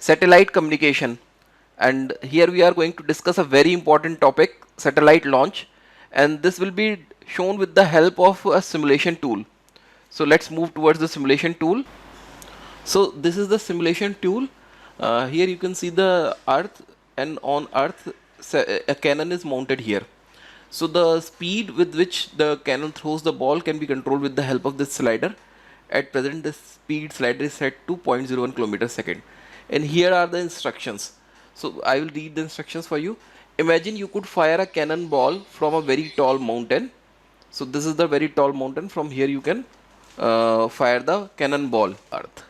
Satellite communication, and here we are going to discuss a very important topic, satellite launch, and this will be shown with the help of a simulation tool. So let's move towards the simulation tool. So this is the simulation tool. Here you can see the earth, and on earth a cannon is mounted here. So the speed with which the cannon throws the ball can be controlled with the help of this slider. At present the speed slider is set to 0.01 km second, and here are the instructions. So I will read the instructions for you. Imagine you could fire a cannonball from a very tall mountain. So this is the very tall mountain. From here you can fire the cannonball earth.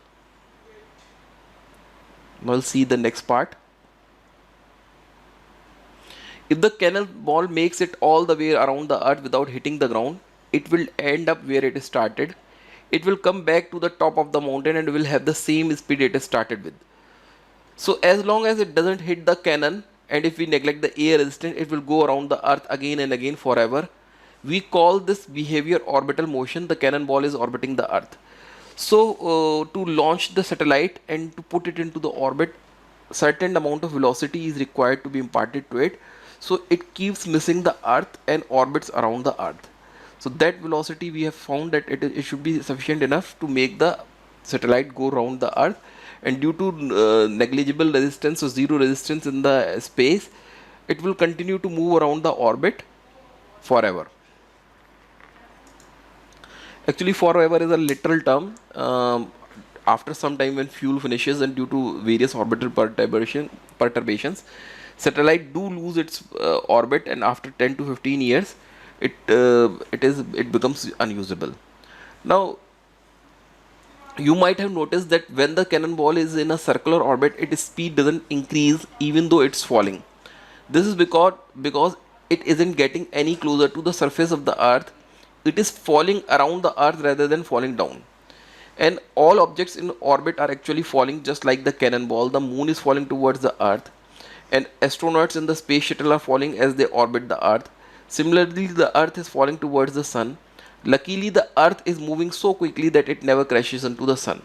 Now we'll see the next part. If the cannonball makes it all the way around the earth without hitting the ground, it will end up where it started. It will come back to the top of the mountain and will have the same speed it started with. So as long as it doesn't hit the cannon, and if we neglect the air resistance, it will go around the earth again and again forever. We call this behavior orbital motion. The cannonball is orbiting the earth. So to launch the satellite and to put it into the orbit, certain amount of velocity is required to be imparted to it. So it keeps missing the earth and orbits around the earth. So that velocity we have found that it should be sufficient enough to make the satellite go around the earth, and due to negligible resistance or zero resistance in the space, it will continue to move around the orbit forever. Actually forever is a literal term. After some time, when fuel finishes and due to various orbital perturbations, satellite do lose its orbit, and after 10 to 15 years it becomes unusable. Now you might have noticed that when the cannonball is in a circular orbit, its speed doesn't increase even though it's falling. This is because it isn't getting any closer to the surface of the earth. It is falling around the earth rather than falling down. And all objects in orbit are actually falling just like the cannonball. The moon is falling towards the earth, and astronauts in the space shuttle are falling as they orbit the earth. Similarly, the earth is falling towards the sun. Luckily, the earth is moving so quickly that it never crashes into the sun.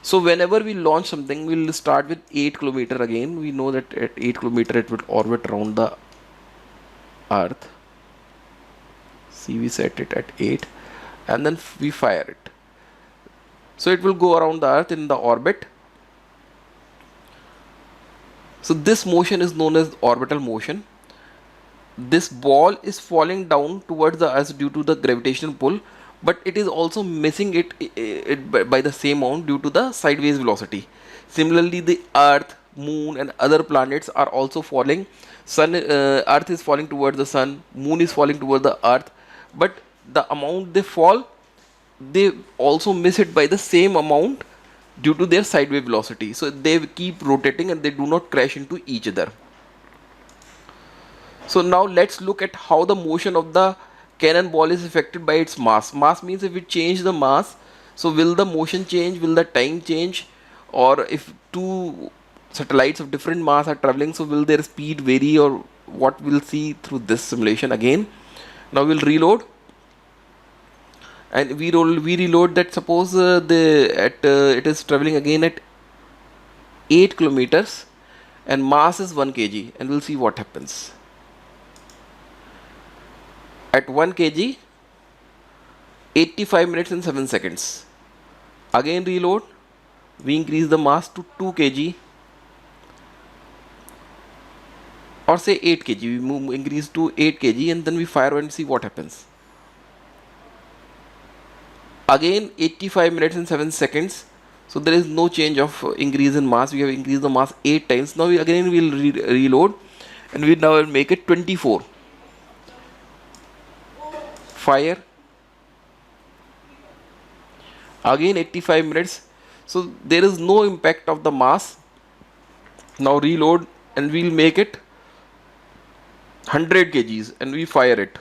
So whenever we launch something, we'll start with 8 kilometer again. We know that at 8 kilometer it will orbit around the earth. See, we set it at 8, and then we fire it. So it will go around the earth in the orbit. So this motion is known as orbital motion. This ball is falling down towards the earth due to the gravitational pull, but it is also missing it by the same amount due to the sideways velocity. Similarly, the earth, moon and other planets are also falling. Earth is falling towards the sun, moon is falling towards the earth, but the amount they fall, they also miss it by the same amount due to their sideways velocity. So they keep rotating and they do not crash into each other. So now let's look at how the motion of the cannonball is affected by its mass. Mass means if we change the mass, so will the motion change, will the time change, or if two satellites of different mass are traveling, so will their speed vary, or what we'll see through this simulation again. Now we'll reload, and we reload that. Suppose it is traveling again at 8 kilometers and mass is 1 kg, and we'll see what happens. At 1 kg, 85 minutes and 7 seconds. Again reload, we increase the mass to 2 kg, or say 8 kg, we increase to 8 kg, and then we fire and see what happens. Again 85 minutes and 7 seconds. So there is no change of increase in mass. We have increased the mass 8 times. Now we again will reload, and we now will make it 24. Fire. Again 85 minutes. So there is no impact of the mass. Now reload, and we will make it 100 kgs, and we fire it.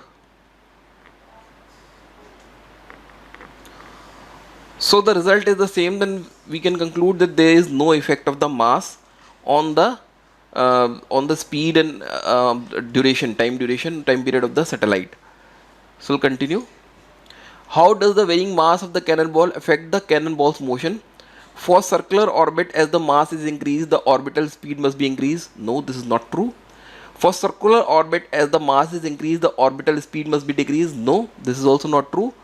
So the result is the same. Then we can conclude that there is no effect of the mass on the speed and time period of the satellite. So we'll continue. How does the varying mass of the cannonball affect the cannonball's motion? For circular orbit, as the mass is increased, the orbital speed must be increased. No, this is not true. For circular orbit, as the mass is increased, the orbital speed must be decreased. No, this is also not true.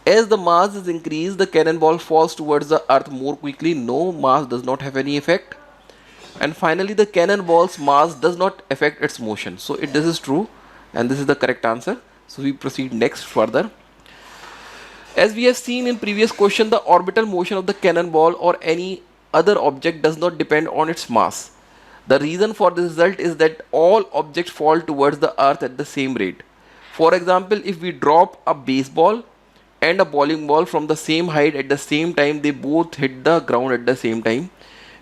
As the mass is increased, the cannonball falls towards the earth more quickly. No, mass does not have any effect. And finally, the cannonball's mass does not affect its motion. So this is true, and this is the correct answer. So we proceed next further. As we have seen in previous question, the orbital motion of the cannonball or any other object does not depend on its mass. The reason for this result is that all objects fall towards the earth at the same rate. For example, if we drop a baseball and a bowling ball from the same height at the same time, they both hit the ground at the same time.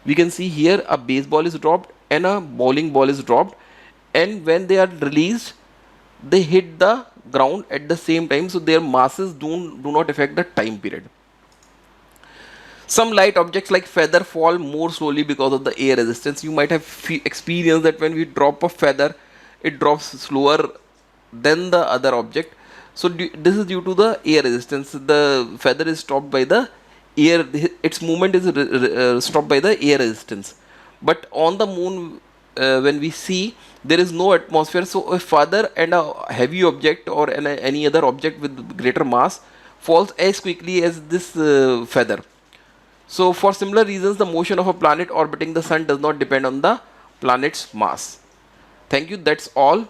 We can see here a baseball is dropped and a bowling ball is dropped, and when they are released, they hit the ground at the same time, so their masses do not affect the time period. Some light objects like feather fall more slowly because of the air resistance. You might have experienced that when we drop a feather, it drops slower than the other object. So this is due to the air resistance. The feather is stopped by the air, its movement is stopped by the air resistance. But on the moon, when we see, there is no atmosphere, so a feather and a heavy object or any other object with greater mass falls as quickly as this feather. So for similar reasons, the motion of a planet orbiting the sun does not depend on the planet's mass. Thank you, that's all.